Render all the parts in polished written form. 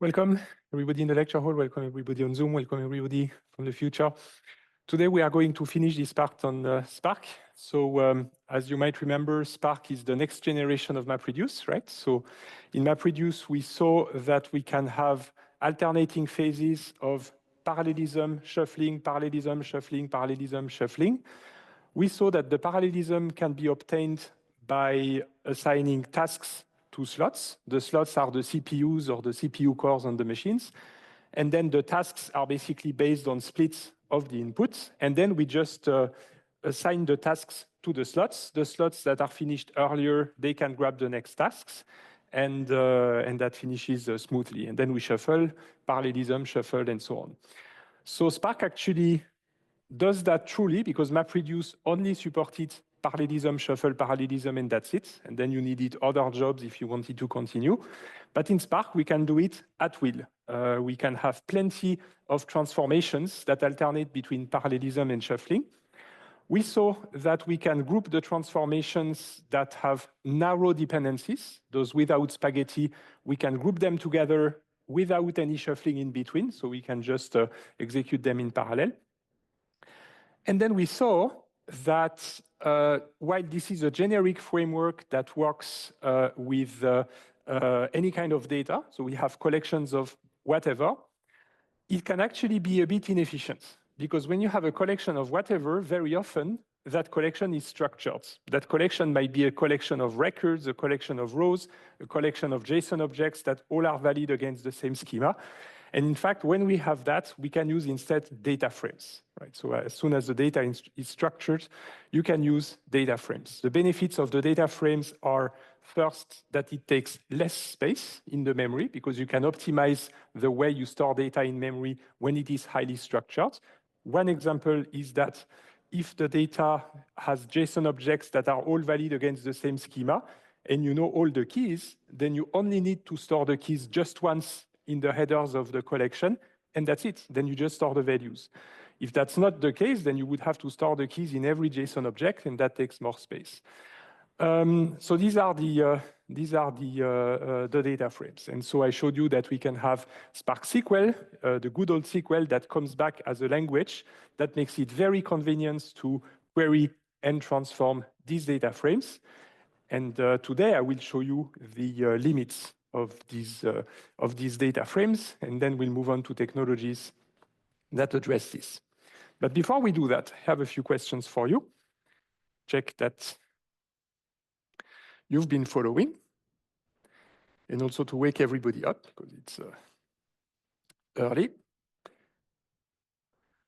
Welcome, everybody in the lecture hall. Welcome, everybody on Zoom. Welcome, everybody from the future. Today, we are going to finish this part on Spark. So, as you might remember, Spark is the next generation of MapReduce, right? So, in MapReduce, we saw that we can have alternating phases of parallelism, shuffling, parallelism, shuffling, parallelism, shuffling. We saw that the parallelism can be obtained by assigning tasks to slots. The slots are the CPUs or the CPU cores on the machines. And then the tasks are basically based on splits of the inputs. And then we just assign the tasks to the slots. The slots that are finished earlier, they can grab the next tasks. And that finishes smoothly. And then we shuffle, parallelism, shuffle, and so on. So Spark actually does that truly because MapReduce only supported parallelism, shuffle, parallelism, and that's it. And then you needed other jobs if you wanted to continue. But in Spark, we can do it at will. We can have plenty of transformations that alternate between parallelism and shuffling. We saw that we can group the transformations that have narrow dependencies, those without spaghetti. We can group them together without any shuffling in between, so we can just execute them in parallel. And then we saw that while this is a generic framework that works with any kind of data, so we have collections of whatever, it can actually be a bit inefficient. Because when you have a collection of whatever, very often that collection is structured. That collection might be a collection of records, a collection of rows, a collection of JSON objects that all are valid against the same schema. And in fact, when we have that, we can use instead data frames, right? So as soon as the data is structured, you can use data frames. The benefits of the data frames are first, that it takes less space in the memory because you can optimize the way you store data in memory when it is highly structured. One example is that if the data has JSON objects that are all valid against the same schema, and you know all the keys, then you only need to store the keys just once in the headers of the collection, and that's it. Then you just store the values. If that's not the case, then you would have to store the keys in every JSON object, and that takes more space. So these are the data frames. And so I showed you that we can have Spark SQL, the good old SQL that comes back as a language that makes it very convenient to query and transform these data frames. And today I will show you the limits of these data frames, and then we'll move on to technologies that address this. But before we do that, I have a few questions for you. Check that you've been following, and also to wake everybody up because it's early.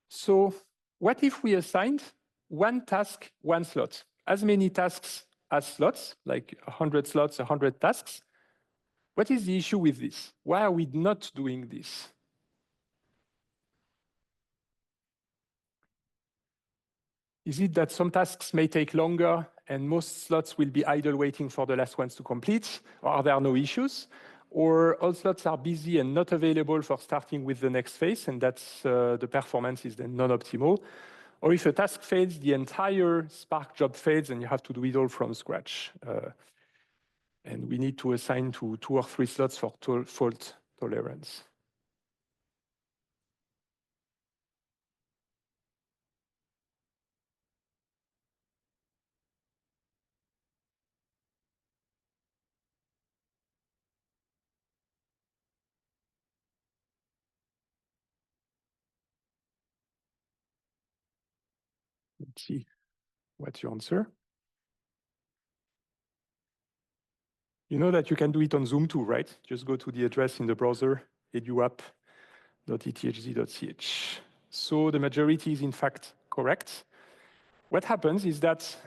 So what if we assigned one task, one slot? As many tasks as slots, like 100 slots, 100 tasks. What is the issue with this? Why are we not doing this? Is it that some tasks may take longer and most slots will be idle waiting for the last ones to complete? Or are there no issues? Or all slots are busy and not available for starting with the next phase, and that's the performance is then non-optimal? Or if a task fails, the entire Spark job fails and you have to do it all from scratch. And we need to assign to 2 or 3 slots for fault tolerance. Let's see what's your answer. You know that you can do it on Zoom too, right? Just go to the address in the browser, eduapp.ethz.ch. So the majority is in fact correct. What happens is that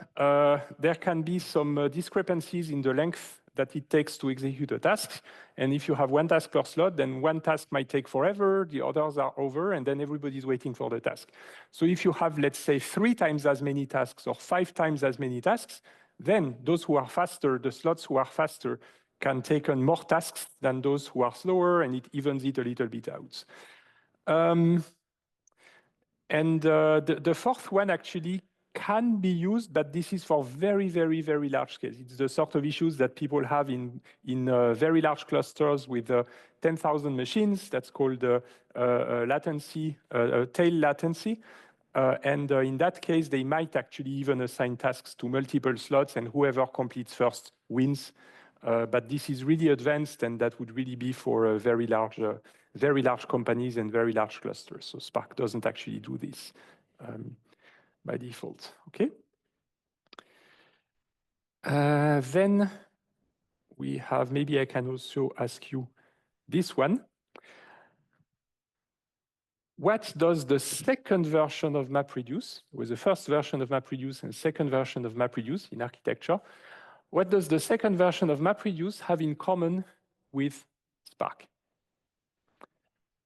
there can be some discrepancies in the length that it takes to execute a task. And if you have one task per slot, then one task might take forever, the others are over, and then everybody's waiting for the task. So if you have, let's say, 3 times as many tasks or 5 times as many tasks, then those who are faster, the slots who are faster, can take on more tasks than those who are slower, and it evens it a little bit out. The fourth one actually can be used, but this is for very, very, very large scale. It's the sort of issues that people have in very large clusters with 10,000 machines. That's called latency, tail latency. And in that case, they might actually even assign tasks to multiple slots, and whoever completes first wins. But this is really advanced, and that would really be for very large companies and very large clusters. So Spark doesn't actually do this by default. Okay. Then we have, maybe I can also ask you this one. What does the second version of MapReduce, with the first version of MapReduce and second version of MapReduce in architecture, what does the second version of MapReduce have in common with Spark?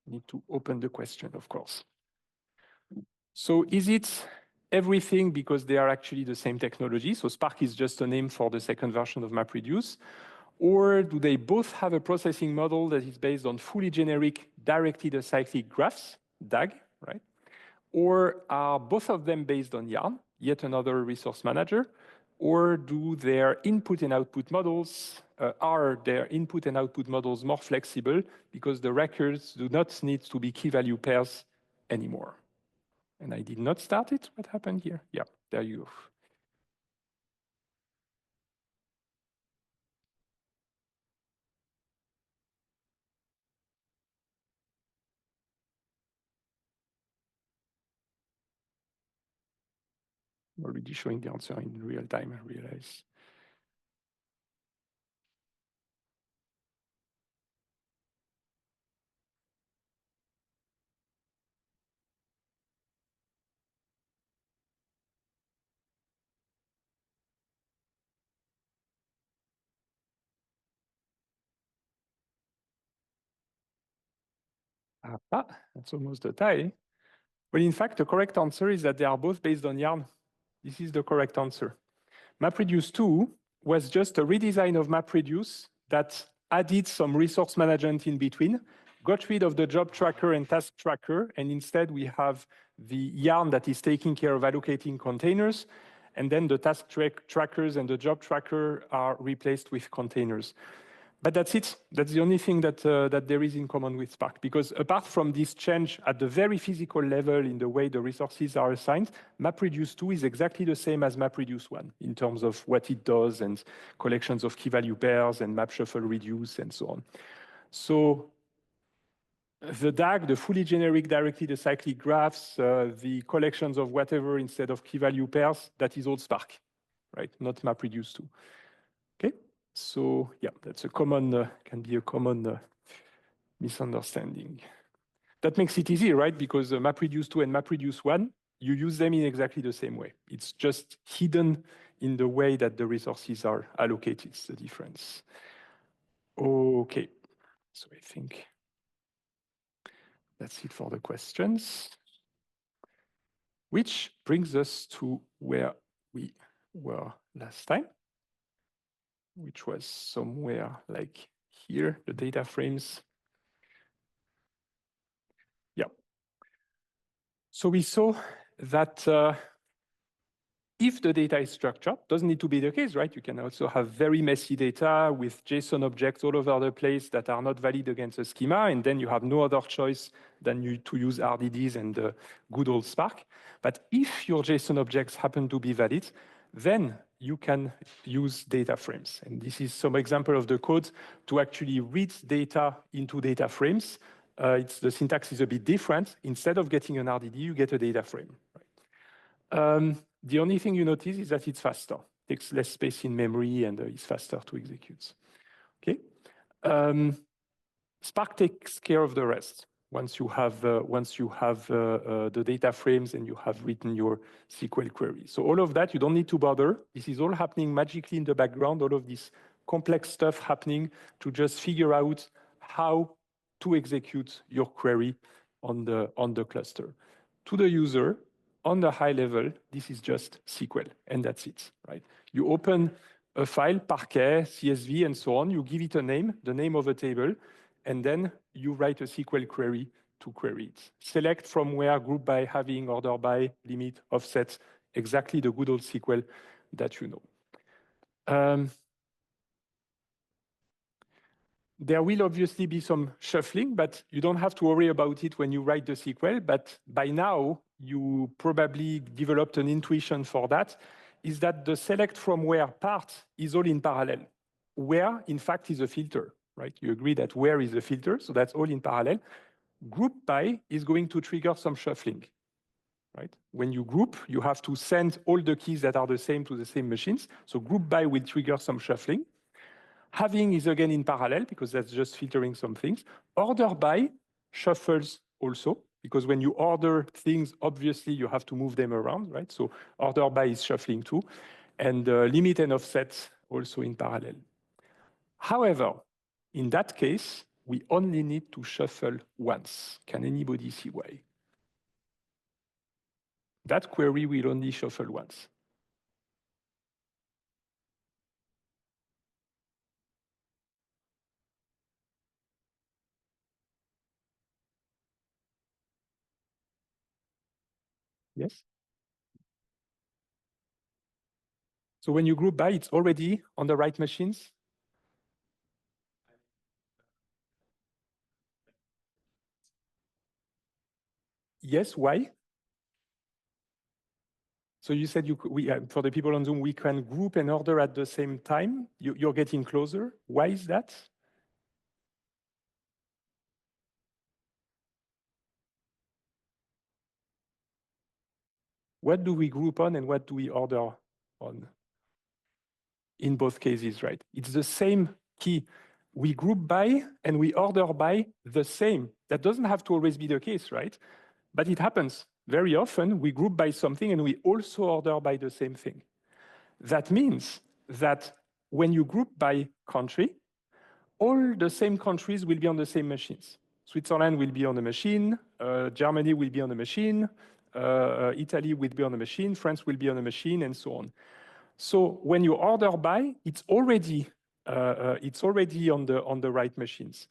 I need to open the question, of course. So is it everything because they are actually the same technology? So Spark is just a name for the second version of MapReduce. Or do they both have a processing model that is based on fully generic directed acyclic graphs, DAG, right? Or are both of them based on Yarn, yet another resource manager? Or do their input and output models, are their input and output models more flexible because the records do not need to be key value pairs anymore? And I did not start it. What happened here? Yeah, there you go. I'm already showing the answer in real time, I realize. Ah, that's almost the tie. Well, in fact, the correct answer is that they are both based on Yarn. This is the correct answer. MapReduce 2 was just a redesign of MapReduce that added some resource management in between, got rid of the job tracker and task tracker, and instead we have the Yarn that is taking care of allocating containers, and then the task trackers and the job tracker are replaced with containers. But that's it. That's the only thing that there is in common with Spark. Because apart from this change at the very physical level in the way the resources are assigned, MapReduce 2 is exactly the same as MapReduce 1 in terms of what it does and collections of key value pairs and map shuffle reduce and so on. So the DAG, the fully generic directed acyclic graphs, the collections of whatever instead of key value pairs, that is all Spark, right? Not MapReduce 2. Okay. So yeah, that's a common, can be a common misunderstanding. That makes it easy, right? Because MapReduce 2 and MapReduce 1, you use them in exactly the same way. It's just hidden in the way that the resources are allocated. It's the difference. Okay, so I think that's it for the questions. Which brings us to where we were last time, which was somewhere like here, the data frames. Yeah. So we saw that if the data is structured, doesn't need to be the case, right? You can also have very messy data with JSON objects all over the place that are not valid against a schema, and then you have no other choice than to use RDDs and good old Spark. But if your JSON objects happen to be valid, then you can use data frames. And this is some example of the code to actually read data into data frames. The syntax is a bit different. Instead of getting an RDD, you get a data frame. Right? The only thing you notice is that it's faster. It takes less space in memory and it's faster to execute. Okay. Spark takes care of the rest. Once you have the data frames and you have written your SQL query. So all of that, you don't need to bother. This is all happening magically in the background, all of this complex stuff happening to just figure out how to execute your query on the cluster. To the user, on the high level, this is just SQL, and that's it, right? You open a file, Parquet, CSV, and so on. You give it a name, the name of a table, and then you write a SQL query to query it. Select from where, group by, having, order by, limit, offset, exactly the good old SQL that you know. There will obviously be some shuffling, but you don't have to worry about it when you write the SQL. But by now, you probably developed an intuition for that, is that the select from where part is all in parallel. Where, in fact, is a filter, right? You agree that where is a filter, so that's all in parallel. Group by is going to trigger some shuffling, right? When you group, you have to send all the keys that are the same to the same machines. So group by will trigger some shuffling. Having is again in parallel because that's just filtering some things. Order by shuffles also, because when you order things, obviously you have to move them around, right? So order by is shuffling too. And limit and offset also in parallel. However, in that case, we only need to shuffle once. Can anybody see why? That query will only shuffle once. Yes? So when you group by, it's already on the right machines? Yes, why? So you said for the people on Zoom, we can group and order at the same time. You're getting closer. Why is that? What do we group on and what do we order on? In both cases, right? It's the same key. We group by and we order by the same. That doesn't have to always be the case, right? But it happens very often. We group by something and we also order by the same thing. That means that when you group by country, all the same countries will be on the same machines. Switzerland will be on the machine, Germany will be on the machine, Italy will be on the machine, France will be on the machine, and so on. So when you order by, it's already on the right machines.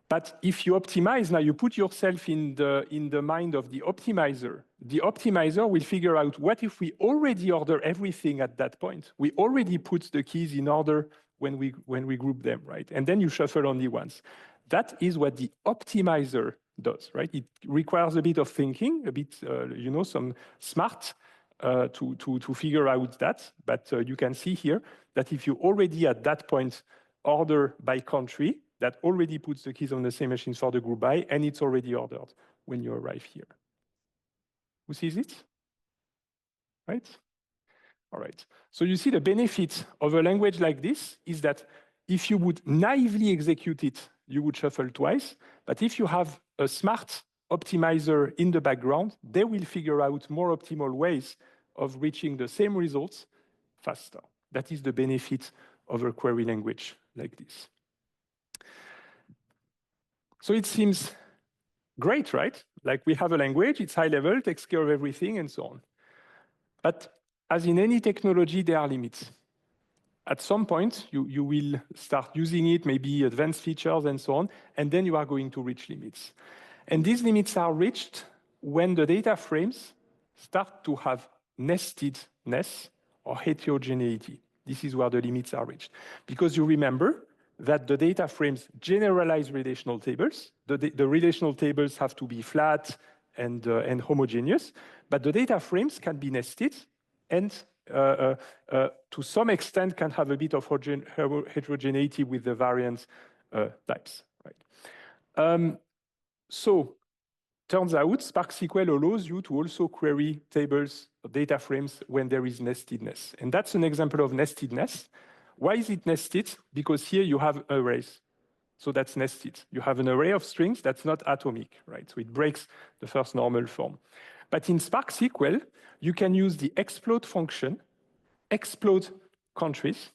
But if you optimize, now you put yourself in the mind of the optimizer. The optimizer will figure out what if we already order everything at that point. We already put the keys in order when we group them, right? And then you shuffle only once. That is what the optimizer does, right? It requires a bit of thinking, a bit, some smart to figure out that. But you can see here that if you already at that point order by country, that already puts the keys on the same machines for the group by, and it's already ordered when you arrive here. Who sees it? Right? All right. So you see the benefit of a language like this is that if you would naively execute it, you would shuffle twice. But if you have a smart optimizer in the background, they will figure out more optimal ways of reaching the same results faster. That is the benefit of a query language like this. So it seems great, right? Like we have a language, it's high level, takes care of everything, and so on. But as in any technology, there are limits. At some point, you will start using it, maybe advanced features and so on, and then you are going to reach limits. And these limits are reached when the data frames start to have nestedness or heterogeneity. This is where the limits are reached. Because you remember that the data frames generalize relational tables. The relational tables have to be flat and homogeneous, but the data frames can be nested and to some extent can have a bit of heterogeneity with the variant types. Right? So turns out Spark SQL allows you to also query tables or data frames when there is nestedness. And that's an example of nestedness. Why is it nested? Because here you have arrays. So that's nested. You have an array of strings that's not atomic, right? So it breaks the first normal form. But in Spark SQL, you can use the explode function, explode countries,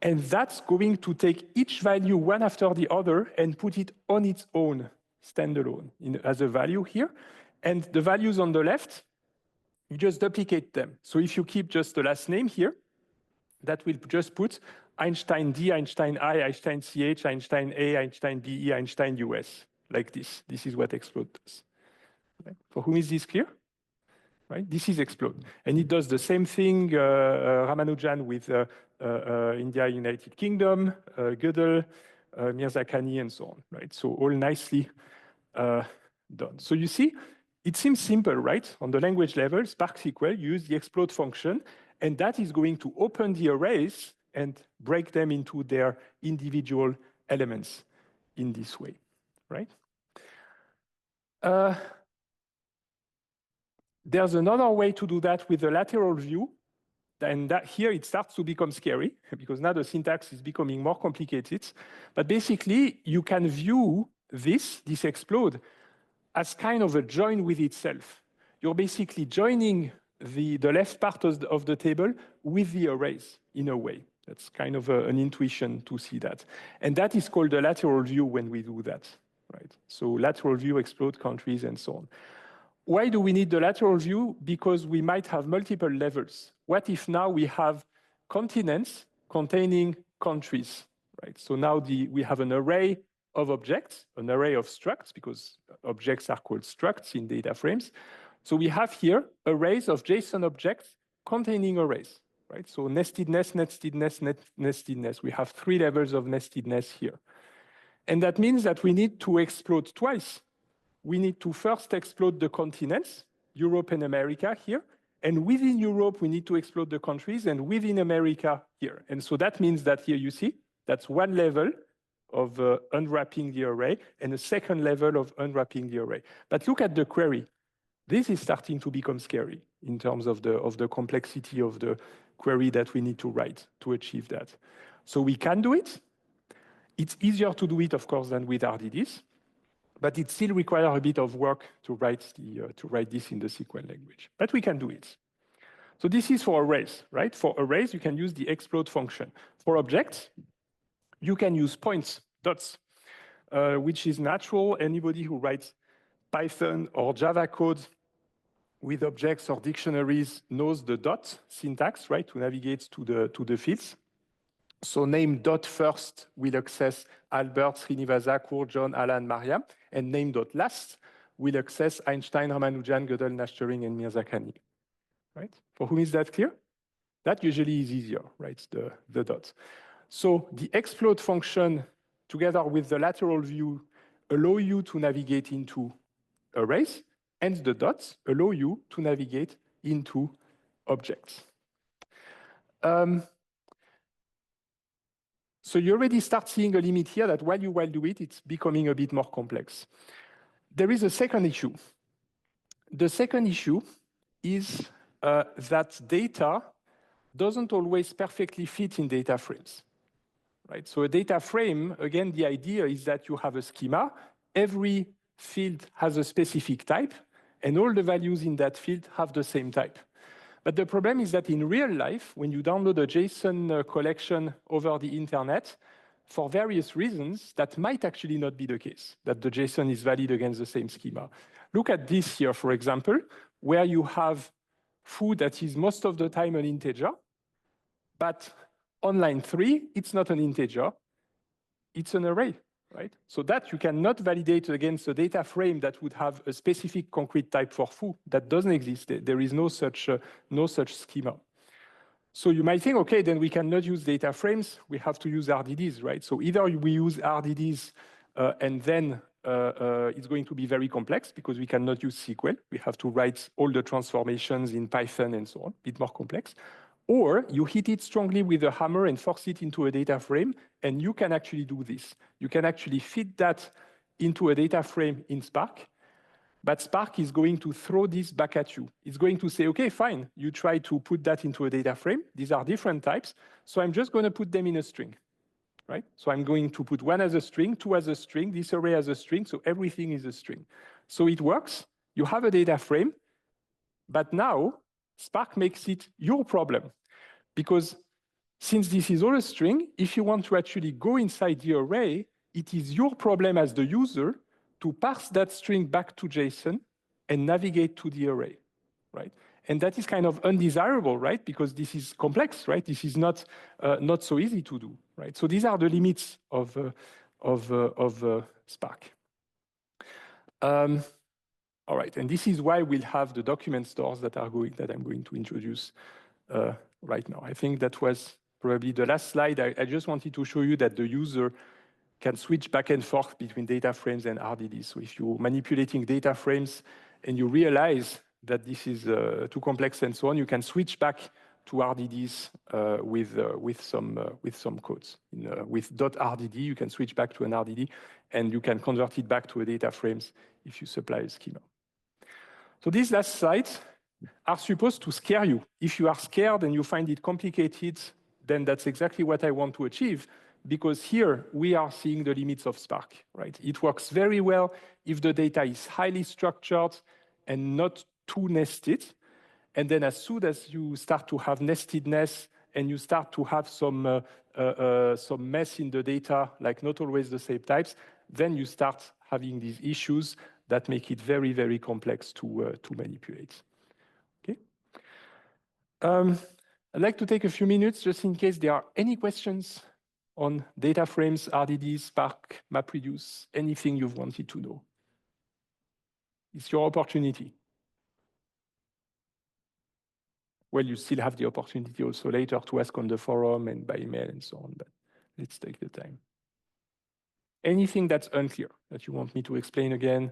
and that's going to take each value one after the other and put it on its own, standalone, as a value here. And the values on the left, you just duplicate them. So if you keep just the last name here, that will just put Einstein D, Einstein I, Einstein CH, Einstein A, Einstein BE, Einstein US, like this. This is what explode does. Okay. For whom is this clear? right? This is explode. And it does the same thing, Ramanujan with India, United Kingdom, Gödel, Mirzakhani, and so on, right? So all nicely done. So you see, it seems simple, right? On the language level, Spark SQL use the explode function, and that is going to open the arrays and break them into their individual elements in this way, right? There's another way to do that with the lateral view, and that here it starts to become scary because now the syntax is becoming more complicated. But basically, you can view this explode as kind of a join with itself. You're basically joining the left part of the table with the arrays in a way. That's kind of an intuition to see that. And that is called the lateral view when we do that, right? So lateral view, explode countries, and so on. Why do we need the lateral view? Because we might have multiple levels. What if now we have continents containing countries, right? So now we have an array of objects, an array of structs, because objects are called structs in data frames. So we have here arrays of JSON objects containing arrays, right? So nestedness, nestedness, nestedness. We have 3 levels of nestedness here. And that means that we need to explode twice. We need to first explode the continents, Europe and America here. And within Europe, we need to explode the countries, and within America here. And so that means that here you see, that's one level of unwrapping the array and a second level of unwrapping the array. But look at the query. This is starting to become scary in terms of the complexity of the query that we need to write to achieve that. So we can do it. It's easier to do it, of course, than with RDDs. But it still requires a bit of work to write this in the SQL language. But we can do it. So this is for arrays, right? For arrays, you can use the explode function. For objects, you can use points, dots, which is natural. Anybody who writes Python or Java code with objects or dictionaries knows the dot syntax, right, to navigate to the fields. So name dot first will access Albert, Srinivasa, Kur, John, Alan, Maria, and name dot last will access Einstein, Ramanujan, Gödel, Nashturing, and Mirzakhani, right? For whom is that clear? That usually is easier, right, the dot. So the explode function together with the lateral view allow you to navigate into arrays, and the dots allow you to navigate into objects. So you already start seeing a limit here that while you do it, it's becoming a bit more complex. There is a second issue. The second issue is that data doesn't always perfectly fit in data frames, right? So a data frame, again, the idea is that you have a schema, every field has a specific type, and all the values in that field have the same type. But the problem is that in real life, when you download a JSON collection over the internet, for various reasons, that might actually not be the case, that the JSON is valid against the same schema. Look at this here, for example, where you have food that is most of the time an integer, but on line 3, it's not an integer, it's an array, right? So that you cannot validate against a data frame that would have a specific concrete type for foo. That doesn't exist. There is no such schema. So you might think, okay, then we cannot use data frames. We have to use RDDs, right? So either we use RDDs and then it's going to be very complex because we cannot use SQL. We have to write all the transformations in Python and so on, a bit more complex. Or you hit it strongly with a hammer and force it into a data frame, and you can actually do this. You can actually fit that into a data frame in Spark, but Spark is going to throw this back at you. It's going to say, okay, fine, you try to put that into a data frame. These are different types, so I'm just going to put them in a string, right? So I'm going to put 1 as a string, 2 as a string, this array as a string, so everything is a string. So it works. You have a data frame, but now Spark makes it your problem, because since this is all a string, if you want to actually go inside the array, it is your problem as the user to parse that string back to JSON and navigate to the array, right? And that is kind of undesirable, right? Because this is complex, right? This is not so easy to do, right? So these are the limits of, Spark. All right, and this is why we'll have the document stores that I'm going to introduce right now. I think that was probably the last slide. I just wanted to show you that the user can switch back and forth between data frames and RDDs. So if you're manipulating data frames and you realize that this is too complex and so on, you can switch back to RDDs with some codes. With .rdd, you can switch back to an RDD, and you can convert it back to a data frames if you supply a schema. So these last slides are supposed to scare you. If you are scared and you find it complicated, then that's exactly what I want to achieve, because here we are seeing the limits of Spark, right? It works very well if the data is highly structured and not too nested. And then as soon as you start to have nestedness and you start to have some mess in the data, like not always the same types, then you start having these issues that make it very, very complex to manipulate. Okay. I'd like to take a few minutes just in case there are any questions on data frames, RDDs, Spark, MapReduce, anything you've wanted to know. It's your opportunity. Well, you still have the opportunity also later to ask on the forum and by email and so on, but let's take the time. Anything that's unclear that you want me to explain again,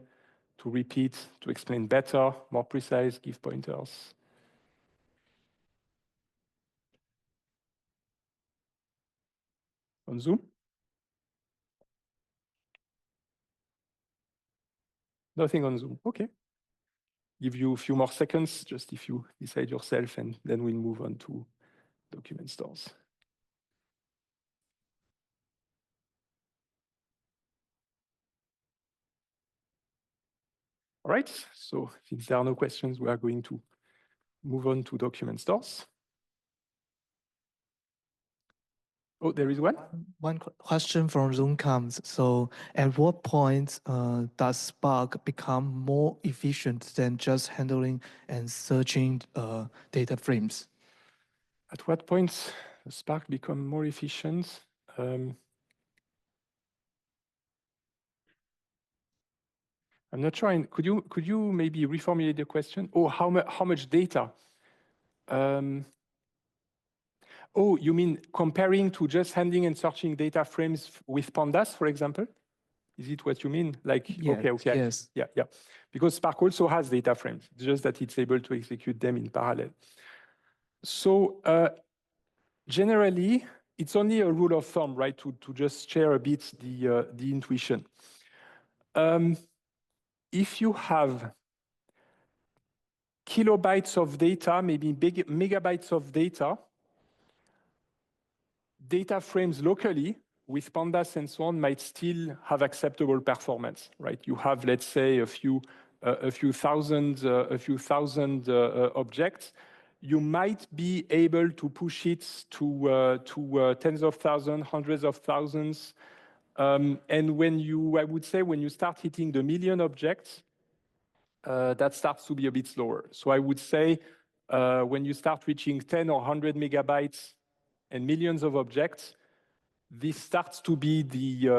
to repeat, to explain better, more precise, give pointers. On Zoom? Nothing on Zoom, okay. Give you a few more seconds, just if you decide yourself, and then we'll move on to document stores. All right, so since there are no questions, we are going to move on to document stores. Oh, there is one? One question from Zoom comes. So at what point does Spark become more efficient than just handling and searching data frames? At what point does Spark become more efficient? I'm not sure. Could you maybe reformulate the question? Oh, how much data? Oh, you mean comparing to just handling and searching data frames with pandas, for example? Is it what you mean? Like, yeah, okay. Yes. Yeah. Because Spark also has data frames, it's just that it's able to execute them in parallel. So generally, it's only a rule of thumb, right? To just share a bit the intuition. If you have kilobytes of data, maybe big megabytes of data frames locally with pandas and so on might still have acceptable performance, right? You have, let's say, a few thousand objects. You might be able to push it to tens of thousands, hundreds of thousands. And I would say when you start hitting the million objects, that starts to be a bit slower. So I would say when you start reaching 10 or 100 megabytes and millions of objects, this starts to be the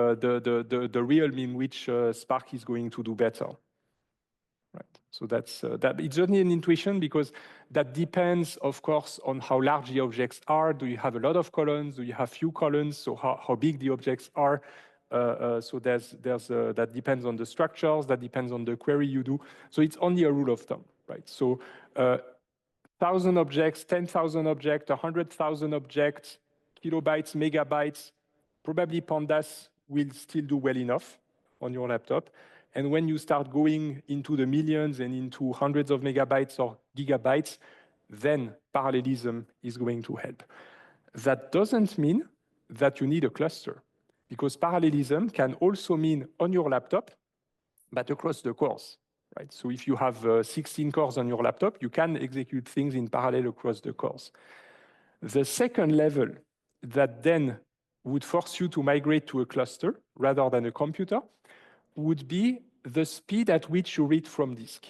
realm in which Spark is going to do better. Right. So that's it's only an intuition because that depends, of course, on how large the objects are. Do you have a lot of columns? Do you have few columns? So how big the objects are? So that depends on the structures. That depends on the query you do. So it's only a rule of thumb, right? So 1,000 objects, 10,000 objects, 100,000 objects, kilobytes, megabytes. Probably pandas will still do well enough on your laptop. And when you start going into the millions and into hundreds of megabytes or gigabytes, then parallelism is going to help. That doesn't mean that you need a cluster, because parallelism can also mean on your laptop, but across the cores, right? So if you have 16 cores on your laptop, you can execute things in parallel across the cores. The second level that then would force you to migrate to a cluster rather than a computer would be the speed at which you read from disk,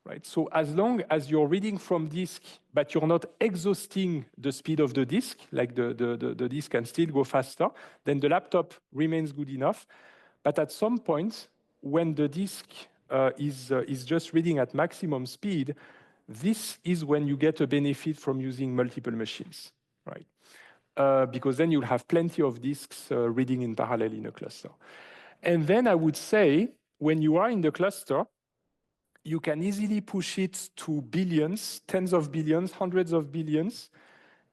right? So as long as you're reading from disk, but you're not exhausting the speed of the disk, like the disk can still go faster, then the laptop remains good enough. But at some point, when the disk is just reading at maximum speed, this is when you get a benefit from using multiple machines, right? Because then you'll have plenty of disks reading in parallel in a cluster. And then I would say, when you are in the cluster, you can easily push it to billions, tens of billions, hundreds of billions,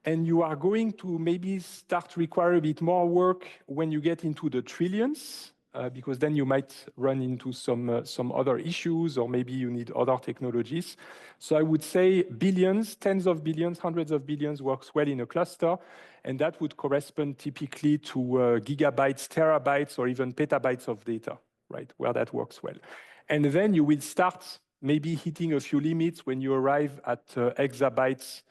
and you are going to maybe start require a bit more work when you get into the trillions, because then you might run into some other issues, or maybe you need other technologies. So I would say billions, tens of billions, hundreds of billions works well in a cluster, and that would correspond typically to gigabytes, terabytes, or even petabytes of data, right, where that works well. And then you will start maybe hitting a few limits when you arrive at exabytes,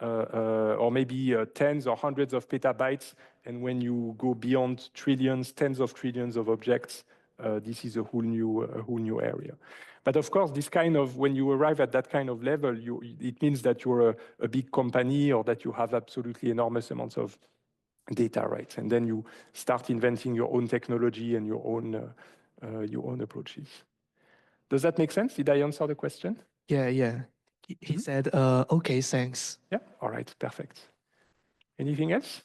or maybe tens or hundreds of petabytes. And when you go beyond trillions, tens of trillions of objects, this is a whole new area. But of course, this kind of, when you arrive at that kind of level, it means that you're a big company, or that you have absolutely enormous amounts of data, right? And then you start inventing your own technology and your own approaches. Does that make sense? Did I answer the question? Yeah. He said, okay, thanks. Yeah, all right, perfect. Anything else?